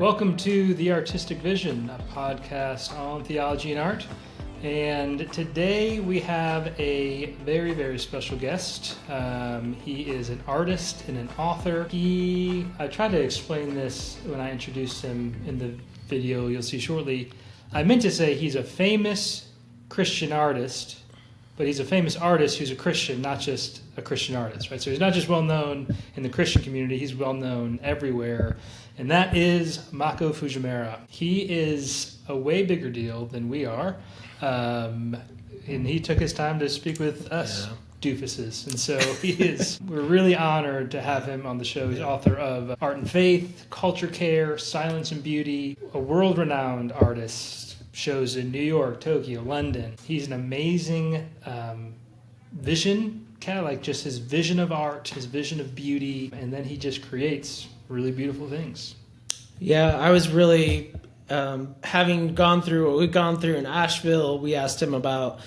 Welcome to The Artistic Vision, a podcast on theology and art. And today we have a very, very special guest. He is an artist and an author. I tried to explain this when I introduced him in the video you'll see shortly. I meant to say he's a famous Christian artist, but he's a famous artist who's a Christian, not just a Christian artist, right? So he's not just well known in the Christian community, he's well known everywhere. And that is Makoto Fujimura. He is a way bigger deal than we are. And he took his time to speak with us doofuses. And so we're really honored to have him on the show. He's author of Art and Faith, Culture Care, Silence and Beauty, a world-renowned artist, shows in New York, Tokyo, London. He's an amazing vision, kind of like just his vision of art, his vision of beauty, and then he just creates really beautiful things. Yeah, I was really, having gone through what we've gone through in Asheville, we asked him about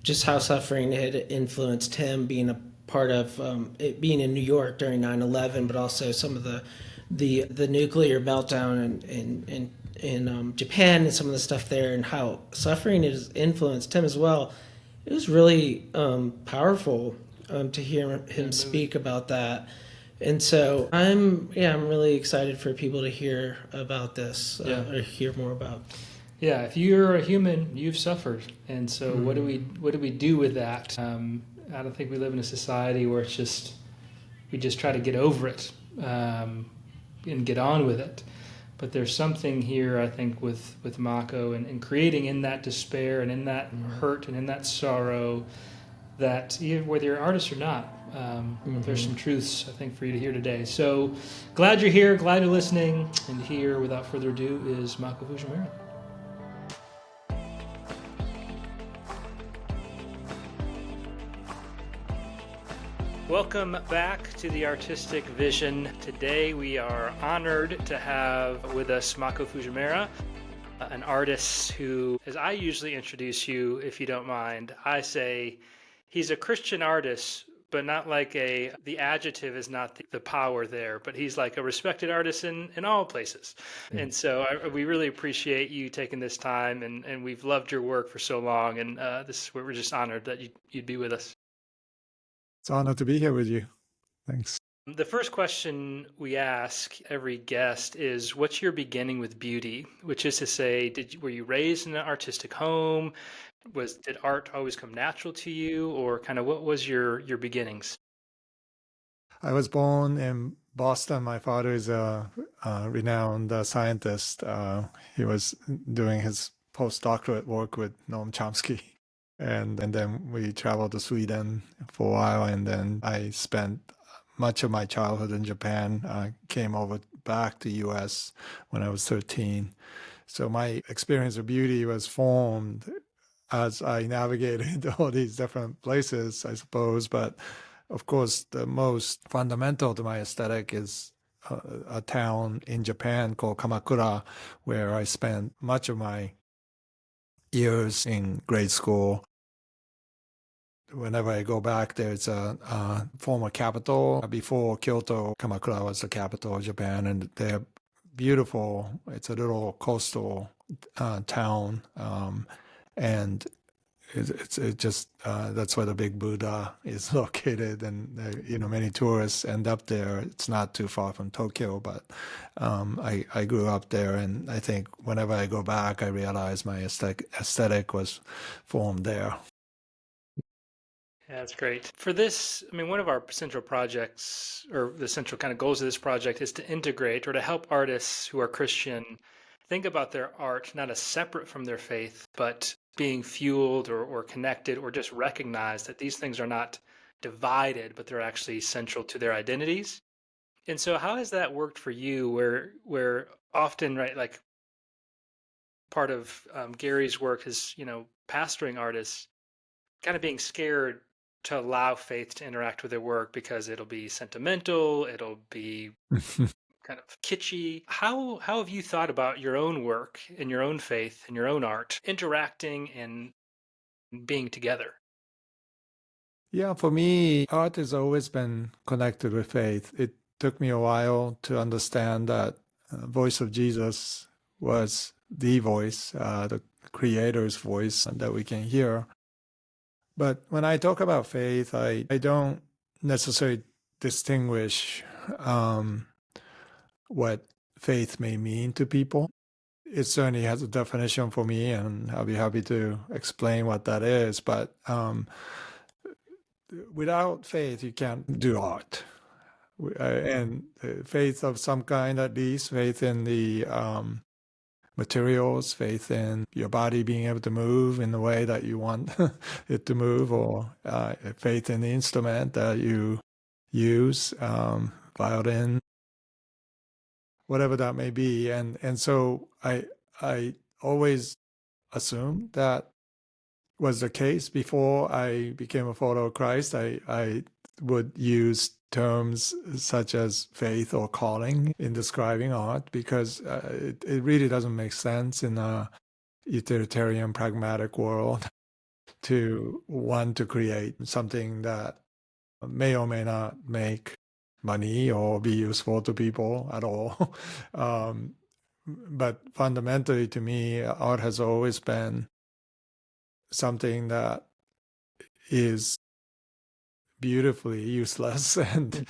just how suffering had influenced him being a part of it being in New York during 9/11, but also some of the nuclear meltdown in Japan and some of the stuff there, and how suffering has influenced him as well. It was really powerful to hear him speak about that. And so I'm really excited for people to hear about this, or hear more about. Yeah, if you're a human, you've suffered, and so what do we do with that? I don't think we live in a society where we just try to get over it and get on with it. But there's something here, I think, with Mako and creating in that despair and in that hurt and in that sorrow, that whether you're an artist or not, there's some truths, I think, for you to hear today. So glad you're here, glad you're listening, and here, without further ado, is Makoto Fujimura. Welcome back to The Artistic Vision. Today we are honored to have with us Makoto Fujimura, an artist who, as I usually introduce you, if you don't mind, I say he's a Christian artist, but not like the adjective is not the power there, but he's like a respected artist in all places. And so we really appreciate you taking this time, and we've loved your work for so long, and we're just honored that you'd be with us. It's an honor to be here with you. Thanks. The first question we ask every guest is, what's your beginning with beauty? Which is to say, were you raised in an artistic home? Did art always come natural to you, or kind of what was your beginnings? I was born in Boston. My father is a renowned scientist. He was doing his postdoctorate work with Noam Chomsky. And then we traveled to Sweden for a while, and then I spent much of my childhood in Japan. I came over back to US when I was 13. So my experience of beauty was formed as I navigated all these different places, I suppose. But of course, the most fundamental to my aesthetic is a town in Japan called Kamakura, where I spent much of my years in grade school. Whenever I go back there, it's a former capital. Before Kyoto, Kamakura was the capital of Japan, and they're beautiful. It's a little coastal town, and it's just that's where the big Buddha is located, and many tourists end up there. It's not too far from Tokyo, but I grew up there, and I think whenever I go back, I realize my aesthetic was formed there. Yeah, that's great. For this, I mean, one of our central projects, or the central kind of goals of this project, is to integrate or to help artists who are Christian think about their art not as separate from their faith, but being fueled or connected, or just recognize that these things are not divided, but they're actually central to their identities. And so how has that worked for you, where often, right, like part of Gary's work is, pastoring artists, kind of being scared to allow faith to interact with their work because it'll be sentimental, it'll be kind of kitschy. How have you thought about your own work and your own faith and your own art interacting and being together? Yeah, for me, art has always been connected with faith. It took me a while to understand that voice of Jesus was the voice, the Creator's voice that we can hear. But when I talk about faith, I don't necessarily distinguish what faith may mean to people. It certainly has a definition for me, and I'll be happy to explain what that is. But without faith, you can't do art. And faith of some kind, at least, faith in the materials, faith in your body being able to move in the way that you want it to move, or faith in the instrument that you use, violin, whatever that may be. And so I always assumed that was the case. Before I became a follower of Christ, I would use terms such as faith or calling in describing art, because it really doesn't make sense in a utilitarian, pragmatic world to want to create something that may or may not make money or be useful to people at all. But fundamentally, to me, art has always been something that is beautifully useless and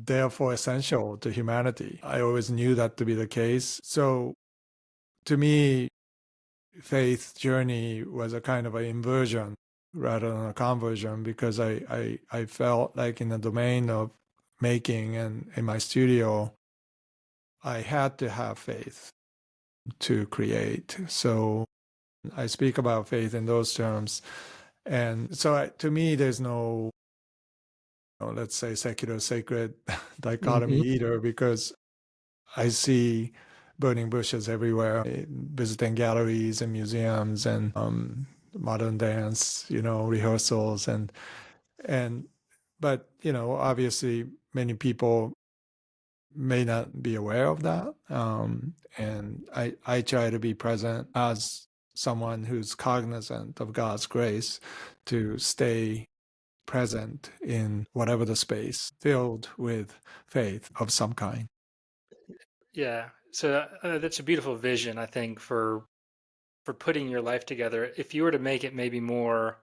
therefore essential to humanity. I always knew that to be the case. So to me, faith journey was a kind of an inversion rather than a conversion, because I felt like in the domain of making and in my studio, I had to have faith to create. So I speak about faith in those terms. And so to me, there's no, let's say, secular sacred dichotomy either, because I see burning bushes everywhere, visiting galleries and museums and modern dance, rehearsals but obviously many people may not be aware of that. And I try to be present as someone who's cognizant of God's grace to stay present in whatever the space, filled with faith of some kind. Yeah. So that's a beautiful vision, I think, for putting your life together. If you were to make it maybe more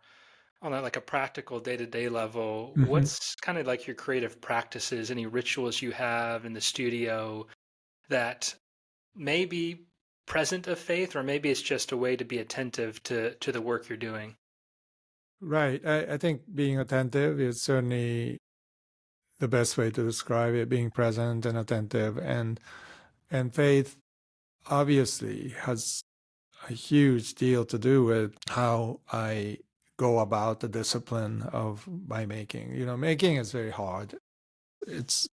on like a practical day-to-day level, what's kind of like your creative practices, any rituals you have in the studio that may be present of faith, or maybe it's just a way to be attentive to the work you're doing? Right. I think being attentive is certainly the best way to describe it, being present and attentive. And faith obviously has a huge deal to do with how I go about the discipline of my making. Making is very hard. It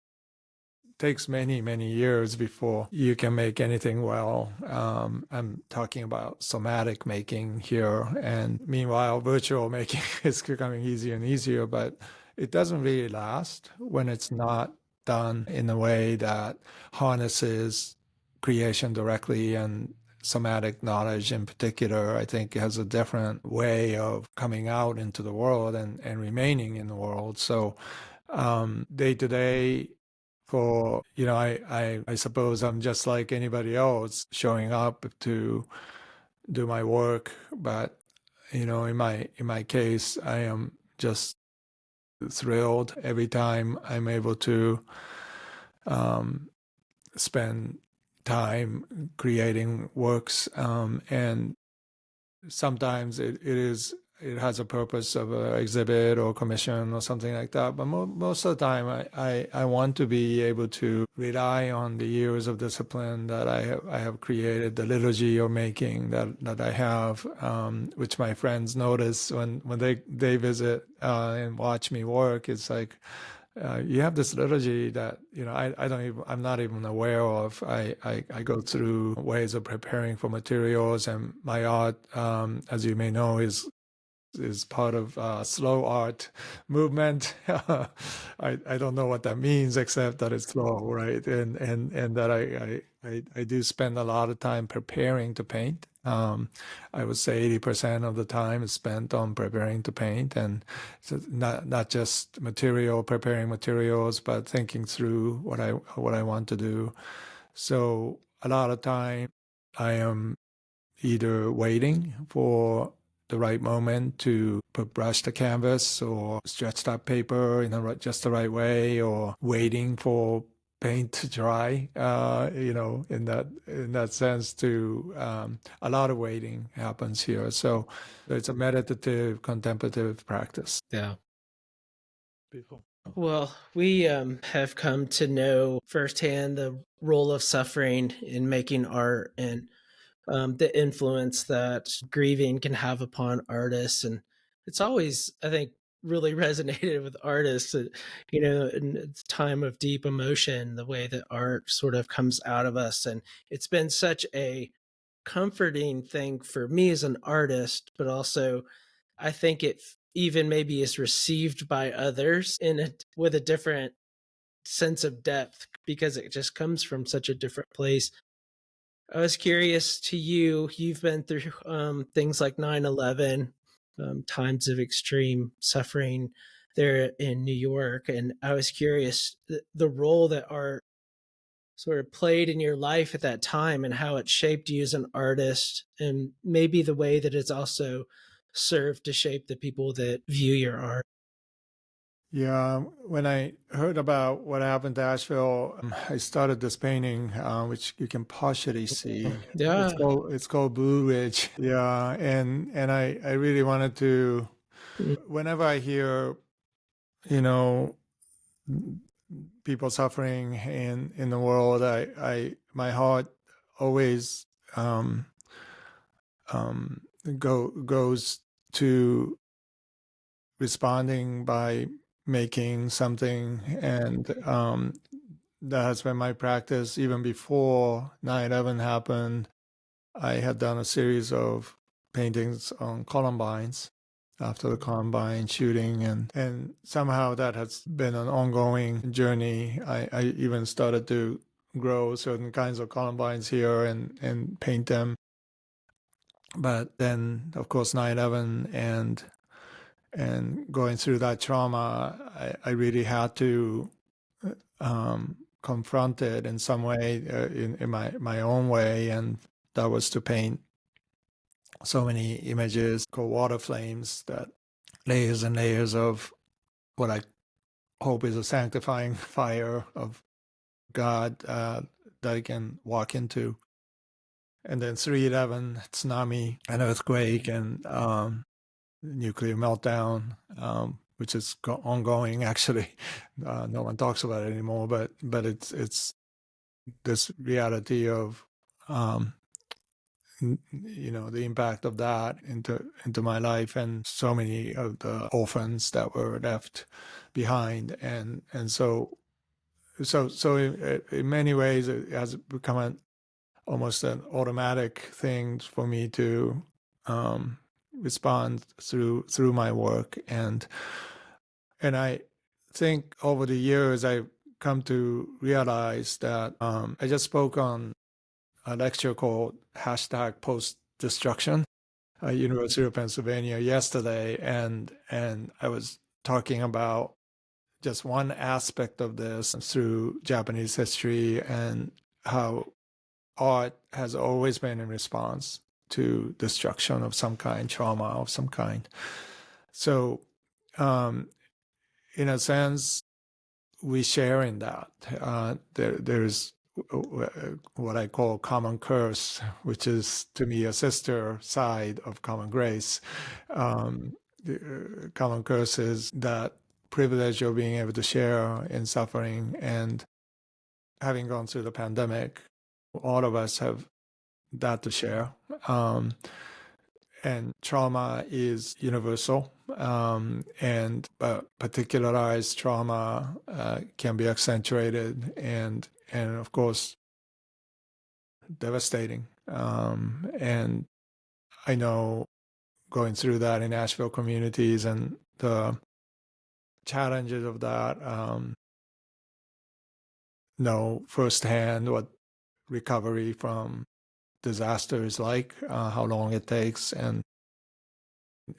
takes many, many years before you can make anything well. I'm talking about somatic making here. And meanwhile, virtual making is becoming easier and easier, but it doesn't really last when it's not done in a way that harnesses creation directly. And somatic knowledge in particular, I think, has a different way of coming out into the world and remaining in the world. So day to day, I suppose I'm just like anybody else, showing up to do my work. But in my case, I am just thrilled every time I'm able to spend time creating works, and sometimes it has a purpose of an exhibit or commission or something like that. But most of the time, I want to be able to rely on the years of discipline that I have created, the liturgy of making that I have, which my friends notice when they visit and watch me work. It's like, you have this liturgy that I'm not even aware of. I go through ways of preparing for materials, and my art, as you may know, is part of slow art movement. I don't know what that means, except that it's slow, right? And that I do spend a lot of time preparing to paint. I would say 80% of the time is spent on preparing to paint, and so not just preparing materials, but thinking through what I want to do. So a lot of time I am either waiting for the right moment to brush the canvas or stretch that paper in just the right way, or waiting for paint to dry. In that sense, to a lot of waiting happens here. So it's a meditative, contemplative practice. Yeah. Beautiful. Well, we have come to know firsthand the role of suffering in making art, and the influence that grieving can have upon artists. And it's always, I think, really resonated with artists, in a time of deep emotion, the way that art sort of comes out of us. And it's been such a comforting thing for me as an artist, but also I think it even maybe is received by others with a different sense of depth, because it just comes from such a different place. I was curious to you've been through things like 9/11, times of extreme suffering there in New York. And I was curious the role that art sort of played in your life at that time, and how it shaped you as an artist, and maybe the way that it's also served to shape the people that view your art. Yeah, when I heard about what happened to Asheville, I started this painting, which you can partially see. Yeah. It's called Blue Ridge. Yeah, and I really wanted to. Mm. Whenever I hear, you know, people suffering in the world, my heart always goes to responding by making something. And that has been my practice even before 9/11 happened. I had done a series of paintings on Columbines after the Columbine shooting, and somehow that has been an ongoing journey. I even started to grow certain kinds of Columbines here and paint them. But then, of course, 9/11 and going through that trauma, I really had to confront it in some way, in my own way, and that was to paint so many images called water flames, that layers and layers of what I hope is a sanctifying fire of God that I can walk into. And then 3/11, tsunami, an earthquake, and nuclear meltdown, which is ongoing. Actually, no one talks about it anymore. But it's this reality of the impact of that into my life, and so many of the orphans that were left behind, and so in many ways it has become almost an automatic thing for me to respond through my work. And I think over the years I've come to realize that I just spoke on a lecture called #Post Destruction at University of Pennsylvania yesterday, and I was talking about just one aspect of this through Japanese history, and how art has always been in response to destruction of some kind, trauma of some kind. So, in a sense, we share in that. There's what I call common curse, which is to me a sister side of common grace. Common curse is that privilege of being able to share in suffering, and having gone through the pandemic, all of us have that to share. And trauma is universal, and particularized trauma can be accentuated and of course devastating. And I know, going through that in Asheville communities and the challenges of that, know firsthand what recovery from disaster is like, how long it takes, and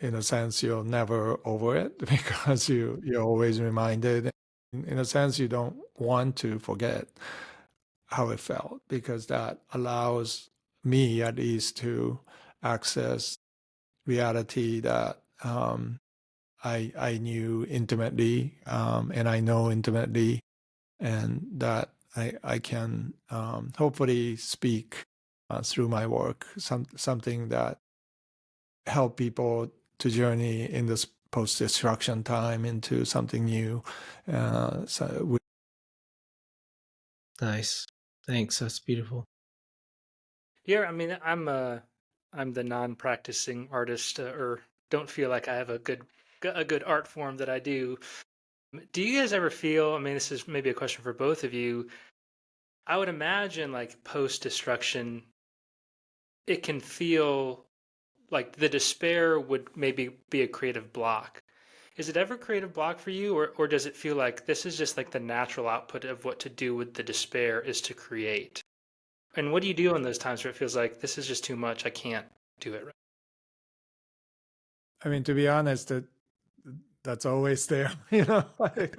in a sense you're never over it because you're always reminded. In a sense, you don't want to forget how it felt, because that allows me at least to access reality that I knew intimately, and I know intimately, and that I can hopefully speak through my work, something that help people to journey in this post-destruction time into something new. Nice. Thanks. That's beautiful. Yeah, I mean, I'm the non-practicing artist, or don't feel like I have a good art form that I do. Do you guys ever feel, I mean, this is maybe a question for both of you. I would imagine like post-destruction, it can feel like the despair would maybe be a creative block. Is it ever a creative block for you, or does it feel like this is just like the natural output of what to do with the despair is to create? And what do you do in those times where it feels like this is just too much, I can't do it right? I mean, to be honest, that's always there, but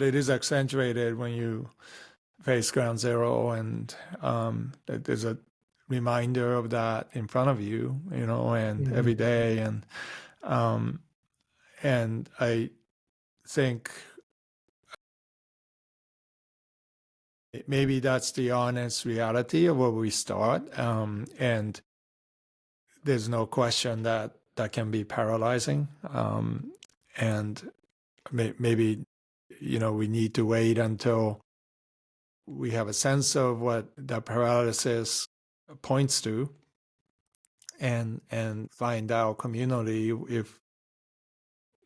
it is accentuated when you face ground zero, and there's a reminder of that in front of you, and every day, and I think maybe that's the honest reality of where we start, and there's no question that can be paralyzing, and maybe we need to wait until we have a sense of what that paralysis points to, and find out communally if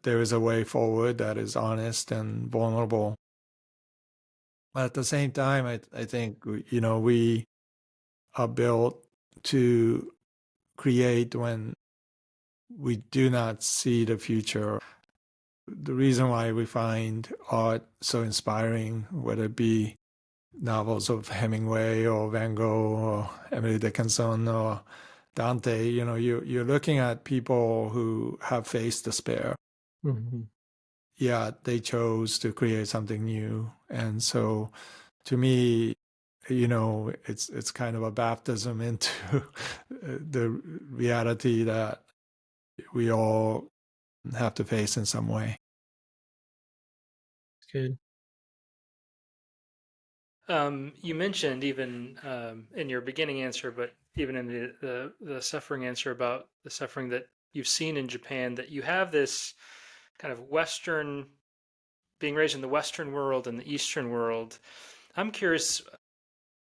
there is a way forward that is honest and vulnerable. But at the same time, I think we are built to create when we do not see the future. The reason why we find art so inspiring, whether it be novels of Hemingway or Van Gogh or Emily Dickinson or Dante, you're looking at people who have faced despair. Mm-hmm. Yeah, they chose to create something new. And so to me, it's kind of a baptism into the reality that we all have to face in some way. Good. You mentioned even in your beginning answer, but even in the suffering answer about the suffering that you've seen in Japan, that you have this kind of Western, being raised in the Western world and the Eastern world. I'm curious,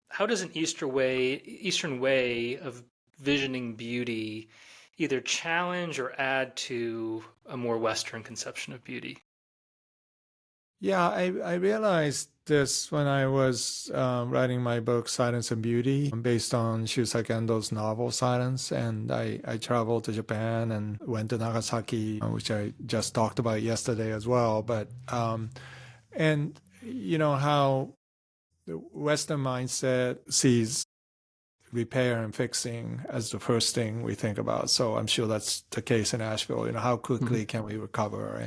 how does an Eastern way of visioning beauty either challenge or add to a more Western conception of beauty? Yeah, I realized this when I was writing my book, Silence and Beauty, based on Shusaki Endo's novel Silence. And I traveled to Japan and went to Nagasaki, which I just talked about yesterday as well. But, and how the Western mindset sees repair and fixing as the first thing we think about. So I'm sure that's the case in Asheville. How quickly can we recover?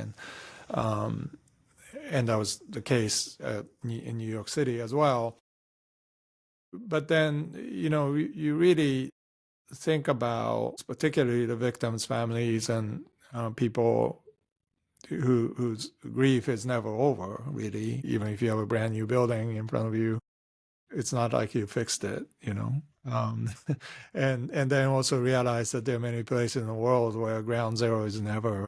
And that was the case in New York City as well. But then, you really think about particularly the victims' families and people whose grief is never over, really. Even if you have a brand new building in front of you, it's not like you fixed it, and then also realize that there are many places in the world where ground zero is never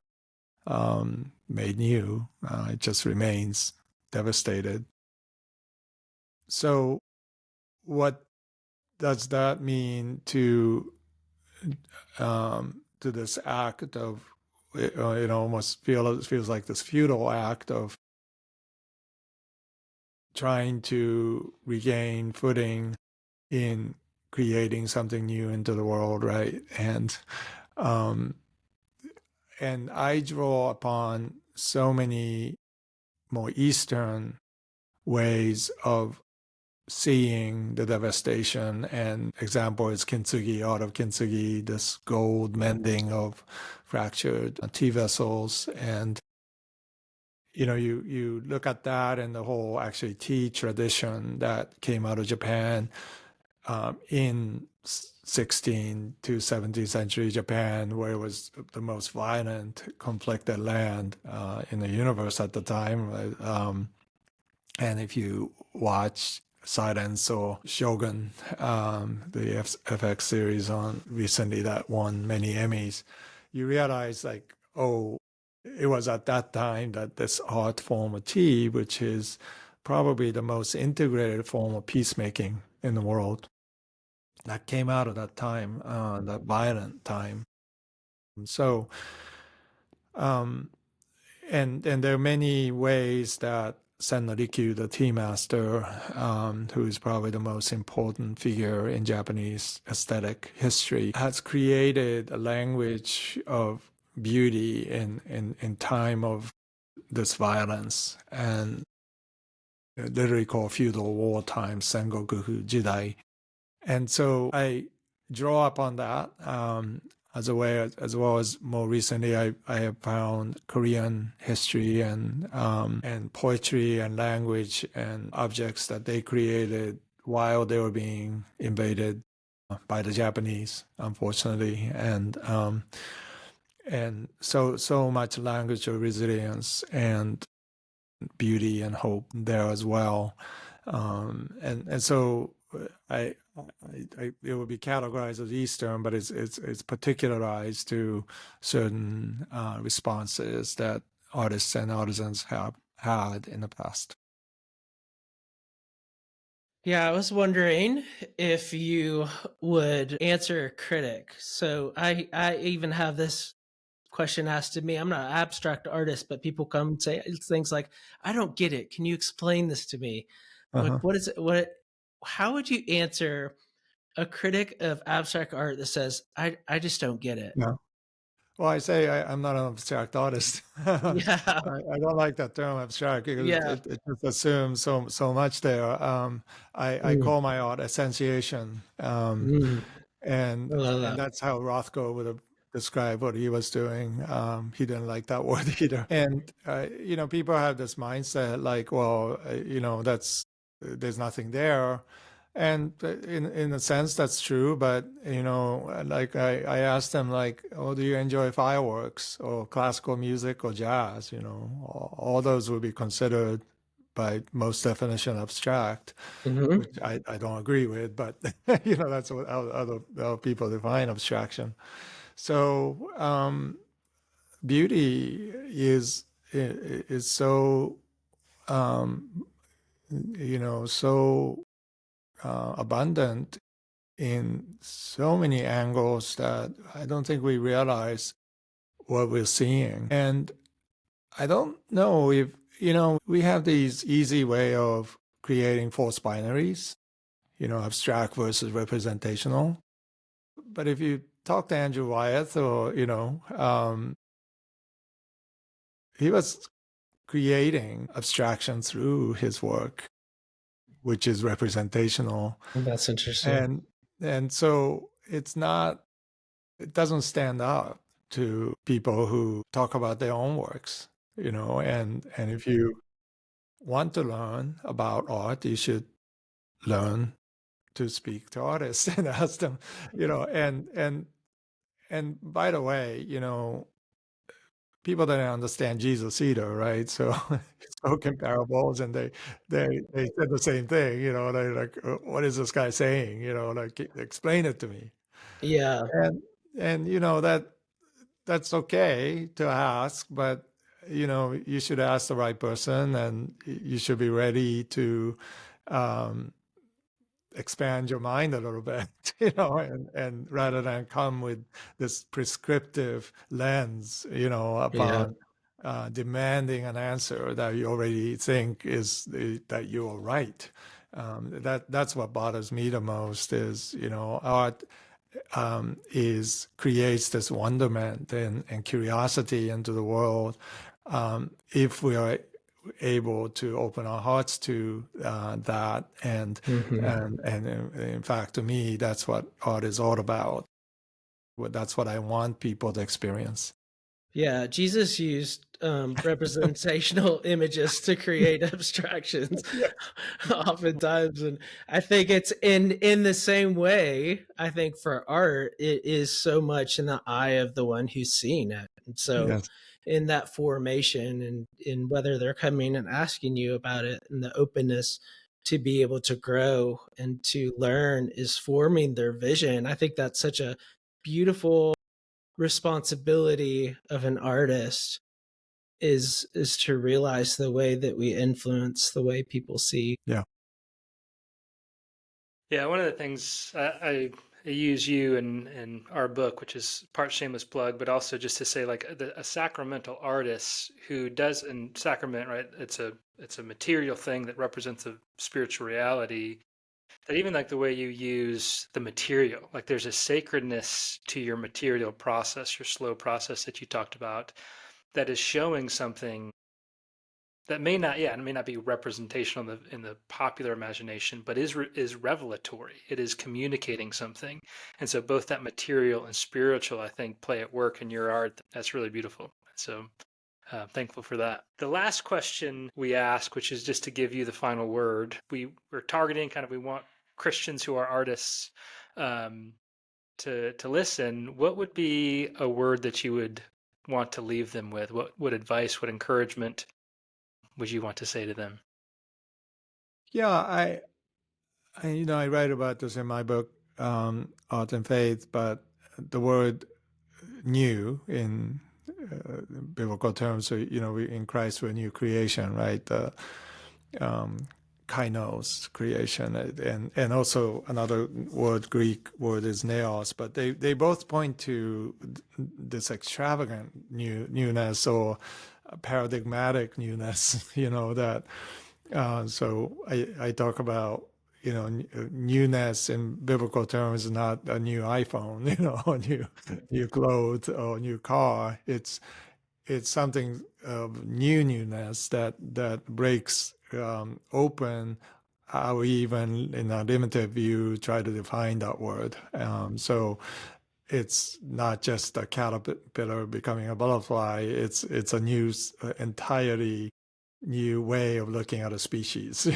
made new. It just remains devastated. So what does that mean to this act of, it almost feels like this futile act of trying to regain footing in creating something new into the world, right? And I draw upon so many more Eastern ways of seeing the devastation, and example is kintsugi, art of kintsugi, this gold mending of fractured tea vessels. And you look at that and the whole actually tea tradition that came out of Japan in 16th to 17th century Japan, where it was the most violent, conflicted land in the universe at the time. And if you watch Silence or Shogun, the FX series on recently that won many Emmys, you realize like, oh, it was at that time that this art form of tea, which is probably the most integrated form of peacemaking in the world, that came out of that time, that violent time. So, and there are many ways that Senno Rikyu, the tea master, who is probably the most important figure in Japanese aesthetic history, has created a language of beauty in time of this violence, and literally called feudal war times, Sengoku Jidai. And so I draw upon that as a way, as well as more recently, I have found Korean history and poetry and language and objects that they created while they were being invaded by the Japanese, unfortunately, and so much language of resilience and beauty and hope there as well, and so I it would be categorized as Eastern, but it's particularized to certain responses that artists and artisans have had in the past. Yeah, I was wondering if you would answer a critic. So I even have this question asked of me. I'm not an abstract artist, but people come and say things like, "I don't get it. Can you explain this to me?" Like, what is it? How would you answer a critic of abstract art that says, I just don't get it"? Yeah. Well, I say I'm not an abstract artist. Yeah. I don't like that term abstract because Yeah. it just assumes so much there. I call my art essentiation, and I love that. that's how Rothko would have described what he was doing. He didn't like that word either. And people have this mindset like, well, there's nothing there. And in a sense, that's true. But, like I asked them, like, oh, do you enjoy fireworks or classical music or jazz? All those would be considered by most definition abstract, which I don't agree with. But, that's what other people define abstraction. So beauty is so, so abundant in so many angles that I don't think we realize what we're seeing. And I don't know if, we have these easy way of creating false binaries, abstract versus representational. But if you talk to Andrew Wyeth or, he was creating abstraction through his work, which is representational. That's interesting. And so it doesn't stand up to people who talk about their own works, and if you want to learn about art, you should learn to speak to artists and ask them, and by the way, people didn't understand Jesus either, right? So he spoke in parables, and they said the same thing, they're like, what is this guy saying? Like, explain it to me. Yeah. And that's okay to ask, but you should ask the right person, and you should be ready to expand your mind a little bit, and rather than come with this prescriptive lens, upon demanding an answer that you already think is that you're right. That's what bothers me the most is, art creates this wonderment and curiosity into the world. If we are able to open our hearts to that, and in fact, to me, that's what art is all about. That's what I want people to experience. Yeah, Jesus used representational images to create abstractions Yeah. oftentimes. And I think it's in the same way. I think for art, it is so much in the eye of the one who's seeing it. And so Yes. in that formation, and in whether they're coming and asking you about it, and the openness to be able to grow and to learn is forming their vision. I think that's such a beautiful responsibility of an artist, is to realize the way that we influence the way people see. Yeah. Yeah, one of the things I use you in our book, which is part shameless plug, but also just to say, like, a sacramental artist who does in sacrament, right? It's a material thing that represents a spiritual reality. That even like the way you use the material, like there's a sacredness to your material process, your slow process that you talked about, that is showing something that may not, yeah, it may not be representational in the popular imagination, but is revelatory. It is communicating something, and so both that material and spiritual, I think, play at work in your art. That's really beautiful. So thankful for that. The last question we ask, which is just to give you the final word, we're targeting kind of, we want Christians who are artists to listen. What would be a word that you would want to leave them with? What advice, what encouragement would you want to say to them? Yeah, I write about this in my book, Art and Faith, but the word new in biblical terms, so, we in Christ we're a new creation, right? Um, kainos, creation, and also another word, Greek word is neos, but they both point to this extravagant newness or paradigmatic newness, that. So I talk about, newness in biblical terms is not a new iPhone, or new clothes or new car. It's something of newness that breaks open how we even in a limited view try to define that word. So it's not just a caterpillar becoming a butterfly. It's a new, entirely new way of looking at a species,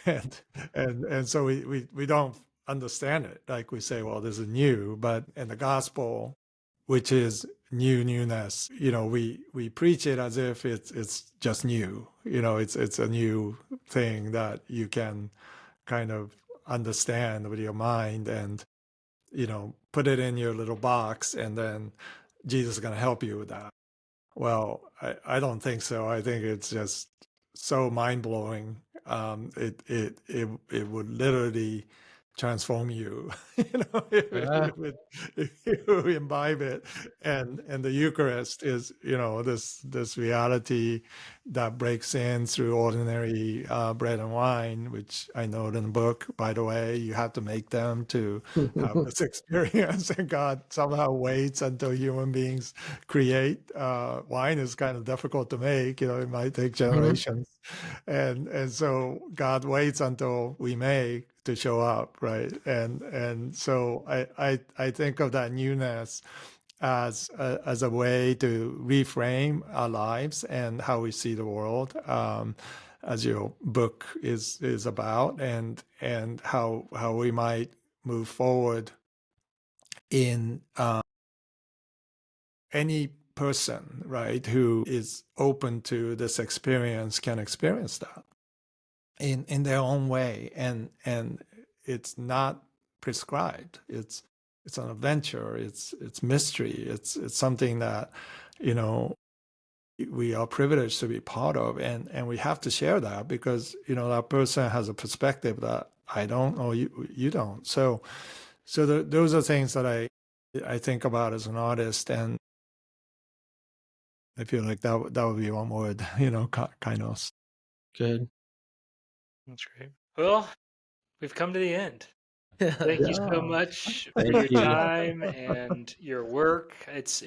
and so we don't understand it. Like we say, well, this is new, but in the gospel, which is newness, we preach it as if it's just new. It's a new thing that you can kind of understand with your mind and put it in your little box, and then Jesus is going to help you with that. Well, I don't think so. I think it's just so mind blowing. It would literally transform you, if you imbibe it. And the Eucharist is, this reality that breaks in through ordinary bread and wine, which I note in the book. By the way, you have to make them to have this experience, and God somehow waits until human beings create. Wine is kind of difficult to make, it might take generations. And so God waits until we make to show up, right? And so I think of that newness as a way to reframe our lives and how we see the world, as your book is about, and how we might move forward in any person, right, who is open to this experience can experience that in their own way, and it's not prescribed. It's an adventure. It's mystery. It's something that we are privileged to be part of, and we have to share that, because that person has a perspective that I don't, or you don't. So those are things that I think about as an artist, and I feel like that would be one word, kainos. Good. That's great. Well, we've come to the end. Thank you so much for Thank your you. time and your work. It's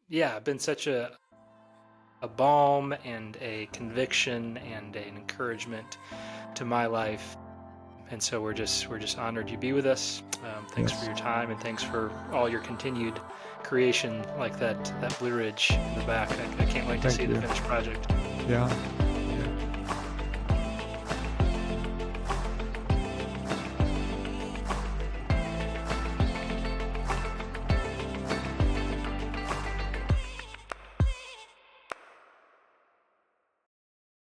been such a balm and a conviction and an encouragement to my life. And so we're just honored you be with us. Thanks for your time, and thanks for all your continued creation, like that Blue Ridge in the back. I can't wait to see the finished project. Yeah.